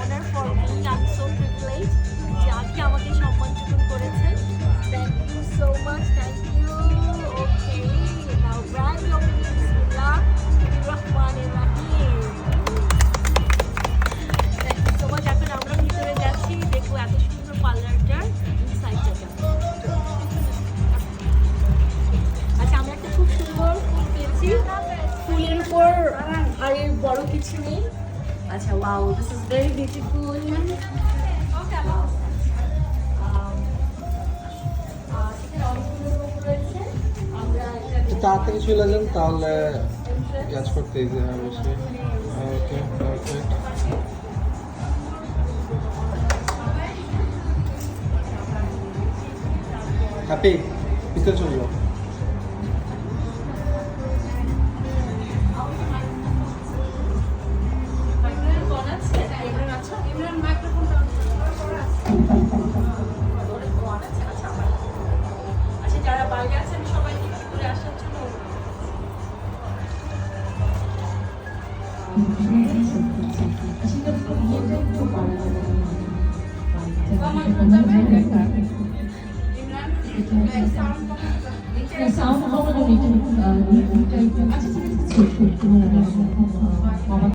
honor for me. I'm so privileged যে আজকে আমাকে সম্মানটুকুন করেছেন। Thank you so much. Thank you. Okay, now grand opening. Bismillahirrahmanirrahim. Thank you so much. এখন আমরা ভিতরে যাচ্ছি, দেখবো এত সুন্দর পার্লারটার ইনসাইডটা। আচ্ছা, আমি একটা খুব সুন্দর ফুল পেয়েছি। ফুলের উপর আর এর বড় কিছু নেই। আচ্ছা, wow, this is very beautiful. তাড়াতাড়ি চলে যান, তাহলে কাজ করতে ইজি হবে বেশি। ওকে, পারফেক্ট। হ্যাপি, ভিতরে চলে যাও। যারা বাইরে আছেন সবাইকে করে আসার জন্য সাউন্ড কমানো নিচে